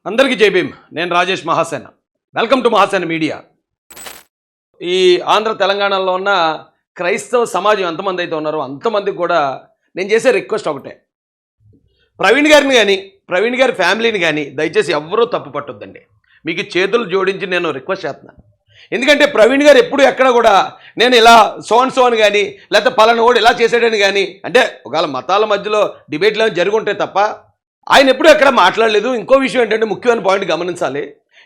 అందరికీ జై భీమ్. నేను Rajesh Mahasena. Welcome to Mahasena media. ఈ ఆంధ్ర తెలంగాణలో ఉన్న క్రైస్తవ సమాజం ఎంతమంది అయితే ఉన్నారో అంతమందికి కూడా నేను చేసే రిక్వెస్ట్ ఒకటే, ప్రవీణ్ గారిని కానీ ప్రవీణ్ గారి ఫ్యామిలీని కానీ దయచేసి ఎవరూ తప్పు పట్టొద్దండి. మీకు చేతులు జోడించి నేను రిక్వెస్ట్ చేస్తున్నాను. ఎందుకంటే ప్రవీణ్ గారు ఎప్పుడు ఎక్కడ కూడా నేను ఇలా సో అని కానీ లేకపోతే పలానా కూడా ఇలా చేసాడని కానీ, అంటే ఒకవేళ మతాల మధ్యలో డిబేట్లు ఏమైనా జరిగి ఉంటాయి తప్ప ఆయన ఎప్పుడూ ఎక్కడ మాట్లాడలేదు. ఇంకో విషయం ఏంటంటే, ముఖ్యమైన పాయింట్ గమనించాలి,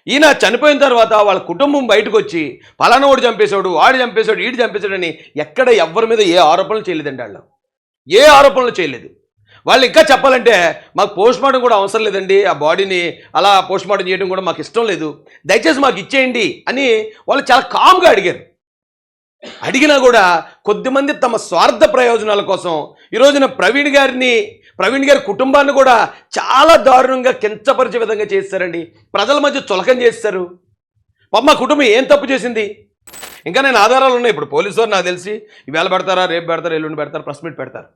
ఈయన చనిపోయిన తర్వాత వాళ్ళ కుటుంబం బయటకు వచ్చి పలానా వాడు చంపేశాడు, వాడు చంపేశాడు, వీడు చంపేశాడని ఎక్కడ ఎవరి మీద ఏ ఆరోపణలు చేయలేదండి. వాళ్ళు ఏ ఆరోపణలు చేయలేదు. వాళ్ళు ఇంకా చెప్పాలంటే మాకు పోస్ట్మార్టం కూడా అవసరం లేదండి, ఆ బాడీని అలా పోస్ట్మార్టం చేయడం కూడా మాకు ఇష్టం లేదు, దయచేసి మాకు ఇచ్చేయండి అని వాళ్ళు చాలా కామ్గా అడిగారు. అడిగినా కూడా కొద్దిమంది తమ స్వార్థ ప్రయోజనాల కోసం ఈరోజున ప్రవీణ్ గారి కుటుంబాన్ని కూడా చాలా దారుణంగా కించపరిచే విధంగా చేస్తారండి. ప్రజల మధ్య చులకం చేస్తారు. మా కుటుంబం ఏం తప్పు చేసింది? ఇంకా నేను ఆధారాలు ఉన్నాయి. ఇప్పుడు పోలీసు వారు నాకు తెలిసి ఈవేళ పెడతారా, రేపు పెడతారా, ఎల్లుండి పెడతారు, ప్రెస్ మీట్ పెడతారు.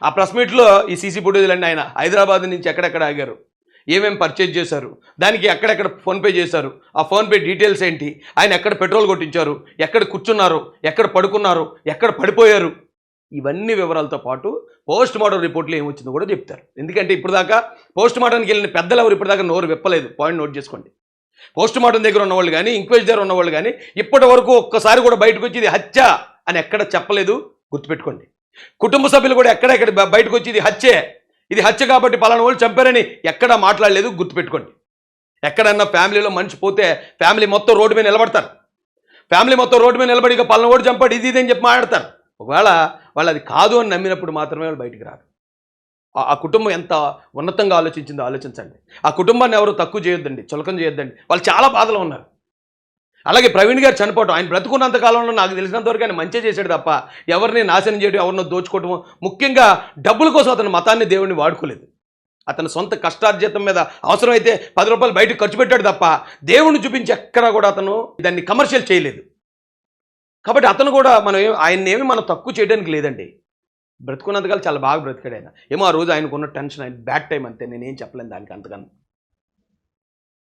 ఆ ప్రెస్ మీట్లో ఈ సీసీ ఫుటేజ్లన్నీ ఆయన హైదరాబాద్ నుంచి ఎక్కడెక్కడ ఆగారు, ఏమేమి పర్చేజ్ చేశారు, దానికి ఎక్కడెక్కడ ఫోన్పే చేశారు, ఆ ఫోన్పే డీటెయిల్స్ ఏంటి, ఆయన ఎక్కడ పెట్రోల్ కొట్టించారు, ఎక్కడ కూర్చున్నారు, ఎక్కడ పడుకున్నారు, ఎక్కడ పడిపోయారు, ఇవన్నీ వివరాలతో పాటు పోస్ట్ మార్టం రిపోర్ట్లో ఏమొచ్చిందో కూడా చెప్తారు. ఎందుకంటే ఇప్పుడు దాకా పోస్ట్ మార్టానికి వెళ్ళిన పెద్దలు ఎవరు ఇప్పటిదాకా నోరు విప్పలేదు. పాయింట్ నోట్ చేసుకోండి. పోస్ట్ మార్టం దగ్గర ఉన్నవాళ్ళు కానీ ఇంక్వైరీ దగ్గర ఉన్నవాళ్ళు కానీ ఇప్పటి వరకు ఒక్కసారి కూడా బయటకు వచ్చి ఇది హత్య అని ఎక్కడ చెప్పలేదు. గుర్తుపెట్టుకోండి. కుటుంబ సభ్యులు కూడా ఎక్కడెక్కడ బయటకు వచ్చి ఇది హత్య కాబట్టి పలానా వాళ్ళు చంపారని ఎక్కడా మాట్లాడలేదు. గుర్తుపెట్టుకోండి. ఎక్కడన్నా ఫ్యామిలీలో మనిషి పోతే ఫ్యామిలీ మొత్తం రోడ్డు మీద నిలబడతారు. ఫ్యామిలీ మొత్తం రోడ్డు మీద నిలబడి ఇక పలానా వాడు చంపాడు ఇది అని చెప్పి మాట్లాడతారు. ఒకవేళ వాళ్ళు అది కాదు అని నమ్మినప్పుడు మాత్రమే వాళ్ళు బయటికి రారు. ఆ కుటుంబం ఎంత ఉన్నతంగా ఆలోచించిందో ఆలోచించండి. ఆ కుటుంబాన్ని ఎవరు తక్కువ చేయొద్దండి, చులకం చేయొద్దండి. వాళ్ళు చాలా బాధలో ఉన్నారు. అలాగే ప్రవీణ్ గారు చనిపోవటం, ఆయన బ్రతుకున్నంత కాలంలో నాకు తెలిసినంతవరకు ఆయన మంచి చేశాడు తప్ప ఎవరిని నాశనం చేయడం, ఎవరినో దోచుకోవటము, ముఖ్యంగా డబ్బుల కోసం అతను మతాన్ని దేవుడిని వాడుకోలేదు. అతని సొంత కష్టార్జితం మీద అవసరమైతే 10 రూపాయలు బయటకు ఖర్చు పెట్టాడు తప్ప దేవుడిని చూపించి ఎక్కడా కూడా అతను దాన్ని కమర్షియల్ చేయలేదు. కాబట్టి అతను కూడా ఆయన్నేమి మనం తక్కువ చేయడానికి లేదండి. బ్రతుకున్నంతకాలం చాలా బాగా బ్రతికాడు ఆయన. ఏమో ఆ రోజు ఆయనకున్న టెన్షన్, ఆయన బ్యాడ్ టైం అంతే, నేనేం చెప్పలేను దానికి అంతకన్నా.